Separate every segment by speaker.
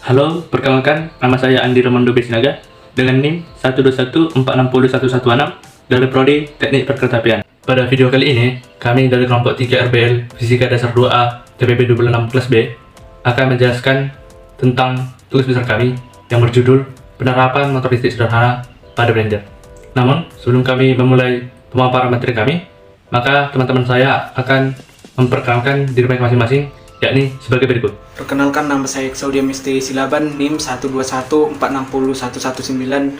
Speaker 1: Halo, perkenalkan, nama saya Andi Ramondo Besinaga dengan NIM 121460116 dari Prodi Teknik Perkeretapian. Pada video kali ini, kami dari kelompok 3 RBL Fisika Dasar 2A TPB 26 kelas B akan menjelaskan tentang tugas besar kami yang berjudul Penerapan Motor Listrik Sederhana pada Blender. Namun, sebelum kami memulai pemaparan materi kami, maka teman-teman saya akan memperkenalkan diri mereka masing-masing, yakni sebagai berikut.
Speaker 2: Perkenalkan, nama saya Exaudia Misteri Silaban, NIM 121460119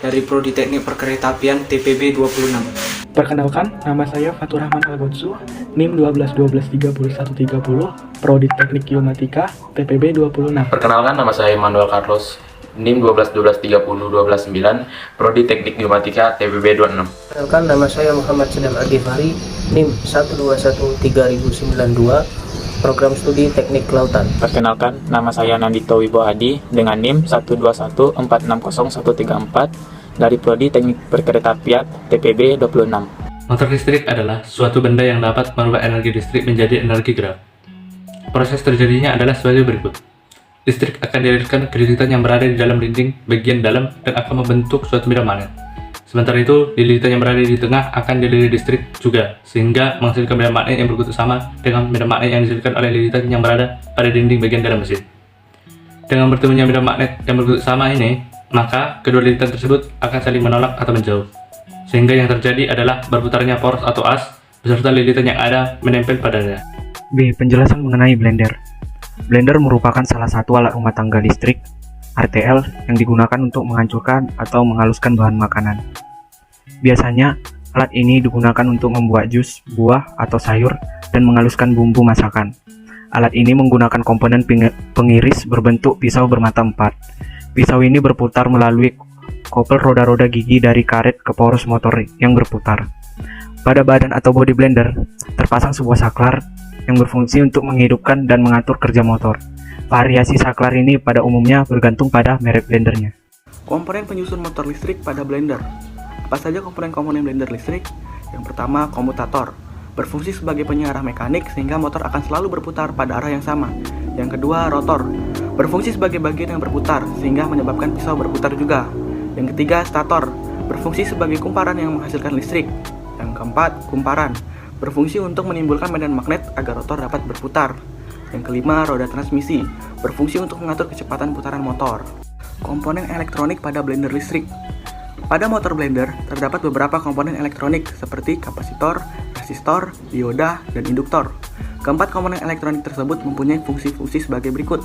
Speaker 2: dari Prodi Teknik Perkeretapian TPB 26.
Speaker 3: Perkenalkan, nama saya Fatur Rahman Al-Gonsu, NIM 1212130, Prodi Teknik Geomatika, TPB 26.
Speaker 4: Perkenalkan, nama saya Emmanuel Carlos, NIM 121230129, Prodi Teknik Geomatika, TPB 26.
Speaker 5: Perkenalkan, nama saya Muhammad Sedam Agifari, NIM 1211392, Program Studi Teknik Kelautan.
Speaker 6: Perkenalkan, nama saya Nandito Wibo Hadi dengan NIM 121460134 dari Prodi Teknik Perkeretapian TPB 26.
Speaker 1: Motor listrik adalah suatu benda yang dapat merubah energi listrik menjadi energi gerak. Proses terjadinya adalah sebagai berikut. Listrik akan dialirkan ke lilitan yang berada di dalam dinding bagian dalam dan akan membentuk suatu medan magnet. Sementara itu, lilitan yang berada di tengah akan dililit listrik juga, sehingga menghasilkan medan magnet yang berkutu sama dengan medan magnet yang dihasilkan oleh lilitan yang berada pada dinding bagian dalam mesin. Dengan bertemunya medan magnet yang berkutu sama ini, maka kedua lilitan tersebut akan saling menolak atau menjauh, sehingga yang terjadi adalah berputarnya poros atau as beserta lilitan yang ada menempel padanya.
Speaker 3: B. Penjelasan mengenai Blender. Blender merupakan salah satu alat rumah tangga listrik RTL yang digunakan untuk menghancurkan atau menghaluskan bahan makanan. Biasanya, alat ini digunakan untuk membuat jus, buah, atau sayur dan menghaluskan bumbu masakan. Alat ini menggunakan komponen pengiris berbentuk pisau bermata 4. Pisau ini berputar melalui kopel roda-roda gigi dari karet ke poros motor yang berputar. Pada badan atau bodi blender, terpasang sebuah saklar yang berfungsi untuk menghidupkan dan mengatur kerja motor. Variasi saklar ini pada umumnya bergantung pada merek blendernya.
Speaker 2: Komponen penyusun motor listrik pada blender. Apa saja komponen-komponen blender listrik? Yang pertama, komutator. Berfungsi sebagai penyiar mekanik sehingga motor akan selalu berputar pada arah yang sama. Yang kedua, rotor. Berfungsi sebagai bagian yang berputar sehingga menyebabkan pisau berputar juga. Yang ketiga, stator. Berfungsi sebagai kumparan yang menghasilkan listrik. Yang keempat, kumparan. Berfungsi untuk menimbulkan medan magnet agar rotor dapat berputar. Yang kelima, roda transmisi. Berfungsi untuk mengatur kecepatan putaran motor. Komponen elektronik pada blender listrik. Pada motor blender, terdapat beberapa komponen elektronik seperti kapasitor, resistor, dioda, dan induktor. Keempat komponen elektronik tersebut mempunyai fungsi-fungsi sebagai berikut.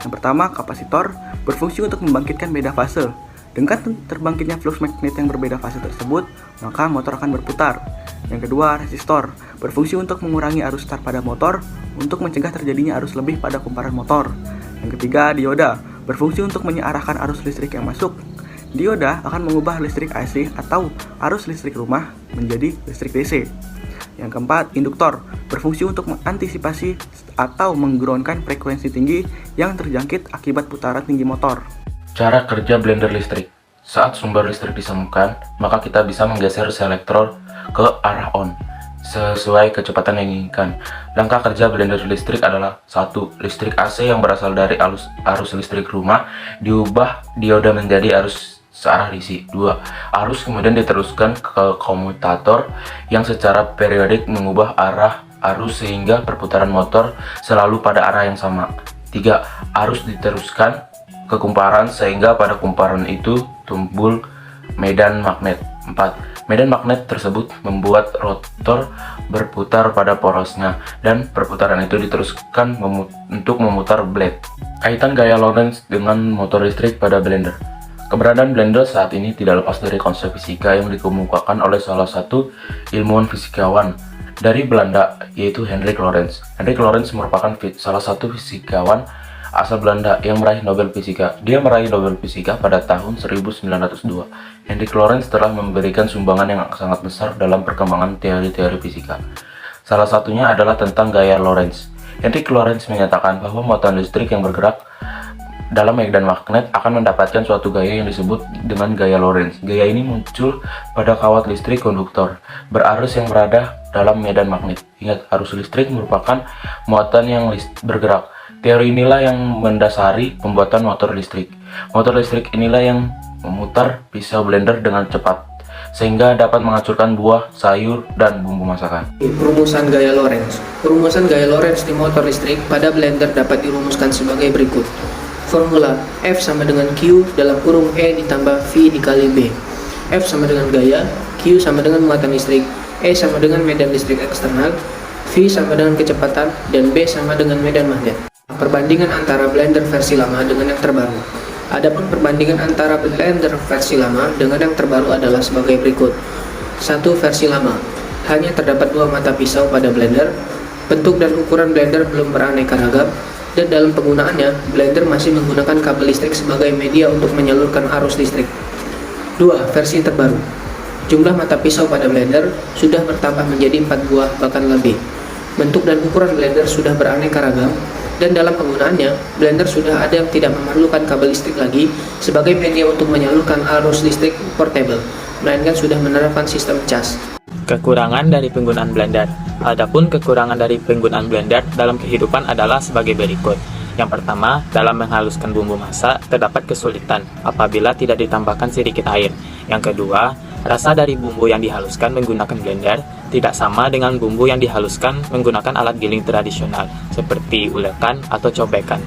Speaker 2: Yang pertama, kapasitor berfungsi untuk membangkitkan beda fase. Dengan terbangkitnya flux magnet yang berbeda fase tersebut, maka motor akan berputar. Yang kedua, resistor berfungsi untuk mengurangi arus start pada motor untuk mencegah terjadinya arus lebih pada kumparan motor. Yang ketiga, dioda berfungsi untuk mengarahkan arus listrik yang masuk. Dioda akan mengubah listrik AC atau arus listrik rumah menjadi listrik DC. Yang keempat, induktor berfungsi untuk mengantisipasi atau menggroundkan frekuensi tinggi yang terjangkit akibat putaran tinggi motor.
Speaker 4: Cara kerja blender listrik. Saat sumber listrik disambungkan, maka kita bisa menggeser selektor ke arah on sesuai kecepatan yang diinginkan. Langkah kerja blender listrik adalah 1. Listrik AC yang berasal dari arus listrik rumah diubah dioda menjadi arus searah DC. 2. Arus kemudian diteruskan ke komutator yang secara periodik mengubah arah arus sehingga perputaran motor selalu pada arah yang sama. 3. Arus diteruskan ke kumparan sehingga pada kumparan itu timbul medan magnet. 4. Medan magnet tersebut membuat rotor berputar pada porosnya dan perputaran itu diteruskan untuk memutar blade. Kaitan gaya Lorentz dengan motor listrik pada blender. Keberadaan blender saat ini tidak lepas dari konsep fisika yang dikemukakan oleh salah satu ilmuwan fisikawan dari Belanda, yaitu Hendrik Lorentz. Hendrik Lorentz merupakan salah satu fisikawan asal Belanda yang meraih Nobel Fisika. Dia meraih Nobel Fisika pada tahun 1902. Hendrik Lorentz telah memberikan sumbangan yang sangat besar dalam perkembangan teori-teori fisika. Salah satunya adalah tentang gaya Lorentz. Hendrik Lorentz menyatakan bahwa motor listrik yang bergerak dalam medan magnet akan mendapatkan suatu gaya yang disebut dengan gaya Lorentz. Gaya ini muncul pada kawat listrik konduktor berarus yang berada dalam medan magnet. Ingat, arus listrik merupakan muatan yang bergerak. Teori inilah yang mendasari pembuatan motor listrik. Motor listrik inilah yang memutar pisau blender dengan cepat, sehingga dapat menghancurkan buah, sayur, dan bumbu masakan.
Speaker 5: Perumusan gaya Lorentz. Perumusan gaya Lorentz di motor listrik pada blender dapat dirumuskan sebagai berikut. Formula F sama dengan Q dalam kurung E ditambah V dikali B. F sama dengan gaya, Q sama dengan muatan listrik, E sama dengan medan listrik eksternal, V sama dengan kecepatan, dan B sama dengan medan magnet. Perbandingan antara blender versi lama dengan yang terbaru. Adapun perbandingan antara blender versi lama dengan yang terbaru adalah sebagai berikut. 1. Versi lama. Hanya terdapat 2 mata pisau pada blender. Bentuk dan ukuran blender belum beraneka ragam, dan dalam penggunaannya, blender masih menggunakan kabel listrik sebagai media untuk menyalurkan arus listrik. 2. Versi terbaru. Jumlah mata pisau pada blender sudah bertambah menjadi 4 buah bahkan lebih. Bentuk dan ukuran blender sudah beraneka ragam, dan dalam penggunaannya, blender sudah ada yang tidak memerlukan kabel listrik lagi sebagai media untuk menyalurkan arus listrik portable, melainkan sudah menerapkan sistem cas.
Speaker 6: Kekurangan dari penggunaan blender. Adapun kekurangan dari penggunaan blender dalam kehidupan adalah sebagai berikut. Yang pertama, dalam menghaluskan bumbu masak terdapat kesulitan apabila tidak ditambahkan sedikit air. Yang kedua, rasa dari bumbu yang dihaluskan menggunakan blender tidak sama dengan bumbu yang dihaluskan menggunakan alat giling tradisional seperti ulekan atau cobekan.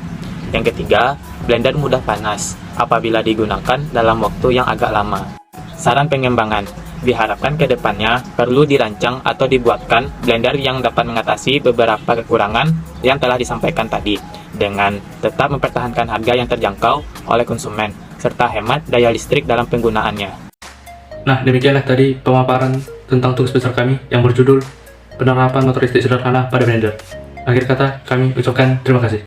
Speaker 6: Yang ketiga, blender mudah panas apabila digunakan dalam waktu yang agak lama. Saran pengembangan, diharapkan ke depannya perlu dirancang atau dibuatkan blender yang dapat mengatasi beberapa kekurangan yang telah disampaikan tadi, dengan tetap mempertahankan harga yang terjangkau oleh konsumen, serta hemat daya listrik dalam penggunaannya.
Speaker 1: Nah, demikianlah tadi pemaparan tentang tugas besar kami yang berjudul Penerapan Motor Listrik Sederhana pada Blender. Akhir kata, kami ucapkan terima kasih.